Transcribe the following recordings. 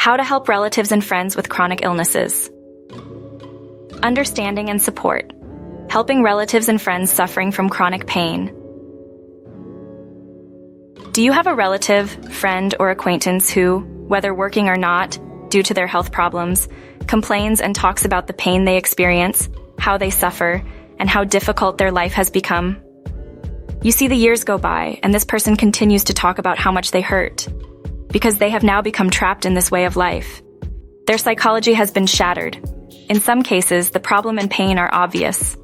How to help relatives and friends with chronic illnesses. Understanding and support. Helping relatives and friends suffering from chronic pain. Do you have a relative, friend, or acquaintance who, whether working or not, due to their health problems, complains and talks about the pain they experience, how they suffer, and how difficult their life has become? You see, the years go by, and this person continues to talk about how much they hurt, because they have now become trapped in this way of life. Their psychology has been shattered. In some cases, the problem and pain are obvious.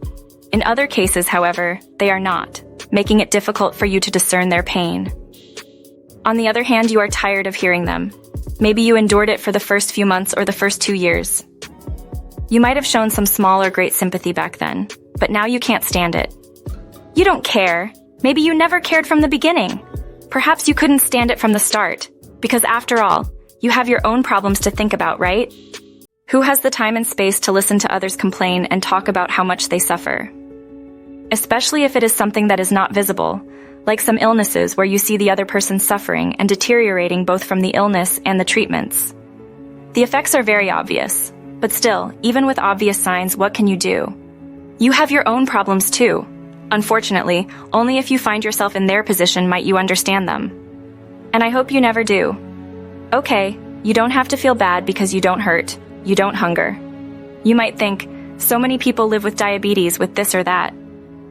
In other cases, however, they are not, making it difficult for you to discern their pain. On the other hand, you are tired of hearing them. Maybe you endured it for the first few months or the first 2 years. You might have shown some small or great sympathy back then, but now you can't stand it. You don't care. Maybe you never cared from the beginning. Perhaps you couldn't stand it from the start, because after all, you have your own problems to think about, right? Who has the time and space to listen to others complain and talk about how much they suffer? Especially if it is something that is not visible, like some illnesses where you see the other person suffering and deteriorating both from the illness and the treatments. The effects are very obvious, but still, even with obvious signs, what can you do? You have your own problems too. Unfortunately, only if you find yourself in their position might you understand them. And I hope you never do. Okay, you don't have to feel bad because you don't hurt, you don't hunger. You might think, so many people live with diabetes, with this or that.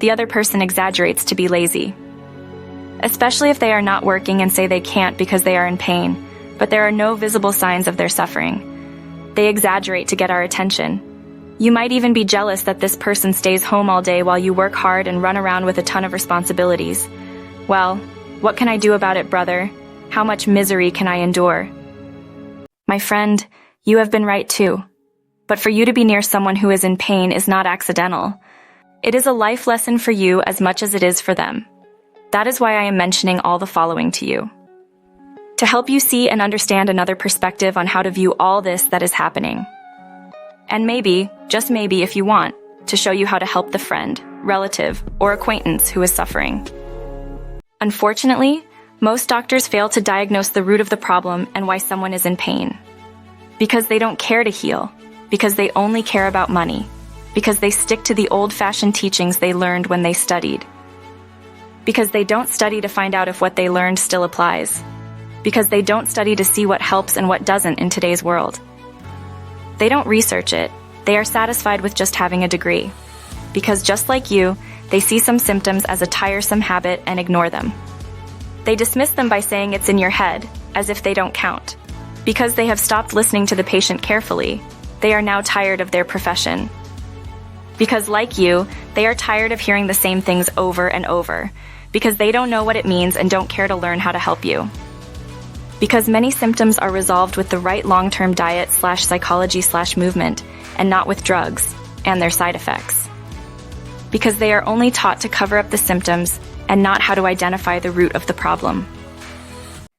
The other person exaggerates to be lazy. Especially if they are not working and say they can't because they are in pain, but there are no visible signs of their suffering. They exaggerate to get our attention. You might even be jealous that this person stays home all day while you work hard and run around with a ton of responsibilities. Well, what can I do about it, brother? How much misery can I endure? My friend, you have been right too. But for you to be near someone who is in pain is not accidental. It is a life lesson for you as much as it is for them. That is why I am mentioning all the following to you. To help you see and understand another perspective on how to view all this that is happening. And maybe, just maybe if you want, to show you how to help the friend, relative, or acquaintance who is suffering. Unfortunately, most doctors fail to diagnose the root of the problem and why someone is in pain. Because they don't care to heal, because they only care about money, because they stick to the old-fashioned teachings they learned when they studied. Because they don't study to find out if what they learned still applies. Because they don't study to see what helps and what doesn't in today's world. They don't research it, they are satisfied with just having a degree. Because just like you, they see some symptoms as a tiresome habit and ignore them. They dismiss them by saying it's in your head, as if they don't count. Because they have stopped listening to the patient carefully, they are now tired of their profession. Because like you, they are tired of hearing the same things over and over, because they don't know what it means and don't care to learn how to help you. Because many symptoms are resolved with the right long-term diet/psychology/movement, and not with drugs and their side effects. Because they are only taught to cover up the symptoms and not how to identify the root of the problem.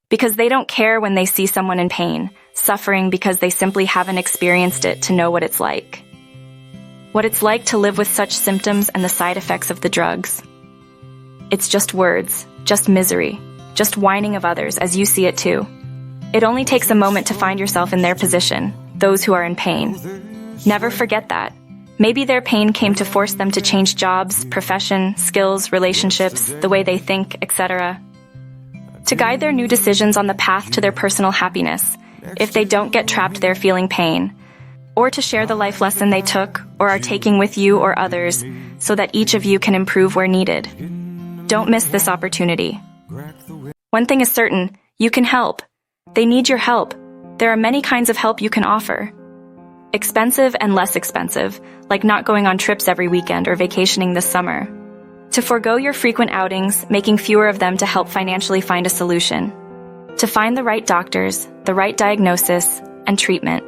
Because they don't care when they see someone in pain, suffering because they simply haven't experienced it to know what it's like. What it's like to live with such symptoms and the side effects of the drugs. It's just words, just misery, just whining of others as you see it too. It only takes a moment to find yourself in their position, those who are in pain. Never forget that. Maybe their pain came to force them to change jobs, profession, skills, relationships, the way they think, etc. To guide their new decisions on the path to their personal happiness, if they don't get trapped there feeling pain, or to share the life lesson they took or are taking with you or others so that each of you can improve where needed. Don't miss this opportunity. One thing is certain, you can help. They need your help. There are many kinds of help you can offer. Expensive and less expensive, like not going on trips every weekend or vacationing this summer. To forego your frequent outings, making fewer of them to help financially find a solution. To find the right doctors, the right diagnosis, and treatment.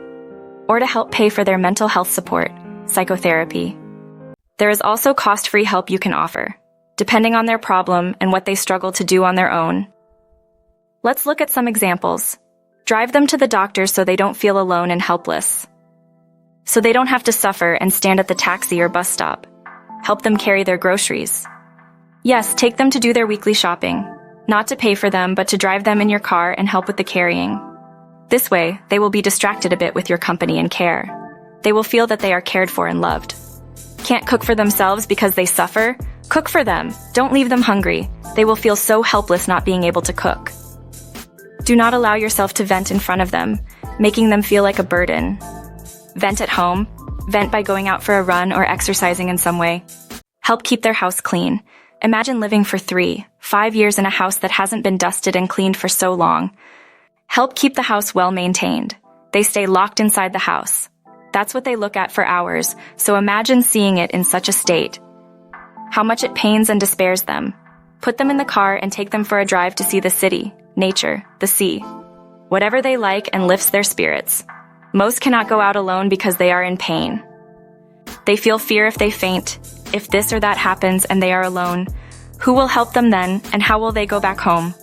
Or to help pay for their mental health support, psychotherapy. There is also cost-free help you can offer, depending on their problem and what they struggle to do on their own. Let's look at some examples. Drive them to the doctor so they don't feel alone and helpless. So they don't have to suffer and stand at the taxi or bus stop. Help them carry their groceries. Yes, take them to do their weekly shopping. Not to pay for them, but to drive them in your car and help with the carrying. This way, they will be distracted a bit with your company and care. They will feel that they are cared for and loved. Can't cook for themselves because they suffer? Cook for them. Don't leave them hungry. They will feel so helpless not being able to cook. Do not allow yourself to vent in front of them, making them feel like a burden. Vent at home. Vent by going out for a run or exercising in some way. Help keep their house clean. Imagine living for 3-5 years in a house that hasn't been dusted and cleaned for so long. Help keep the house well maintained. They stay locked inside the house. That's what they look at for hours, so imagine seeing it in such a state. How much it pains and despairs them. Put them in the car and take them for a drive to see the city, nature, the sea. Whatever they like and lifts their spirits. Most cannot go out alone because they are in pain. They feel fear if they faint, if this or that happens and they are alone. Who will help them then, and how will they go back home?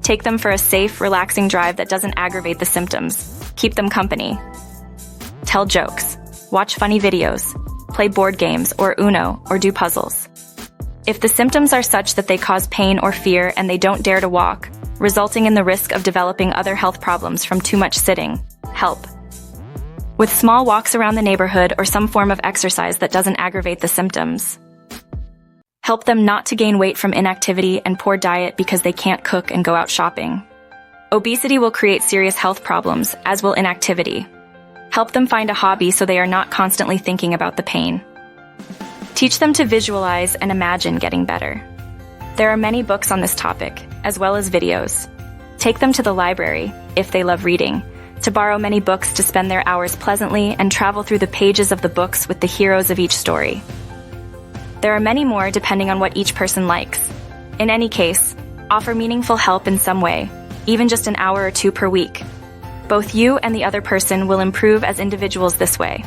Take them for a safe, relaxing drive that doesn't aggravate the symptoms. Keep them company. Tell jokes. Watch funny videos. Play board games or Uno or do puzzles. If the symptoms are such that they cause pain or fear and they don't dare to walk, resulting in the risk of developing other health problems from too much sitting, help. With small walks around the neighborhood or some form of exercise that doesn't aggravate the symptoms. Help them not to gain weight from inactivity and poor diet because they can't cook and go out shopping. Obesity will create serious health problems, as will inactivity. Help them find a hobby so they are not constantly thinking about the pain. Teach them to visualize and imagine getting better. There are many books on this topic, as well as videos. Take them to the library, if they love reading, to borrow many books to spend their hours pleasantly and travel through the pages of the books with the heroes of each story. There are many more depending on what each person likes. In any case, offer meaningful help in some way, even just an hour or two per week. Both you and the other person will improve as individuals this way.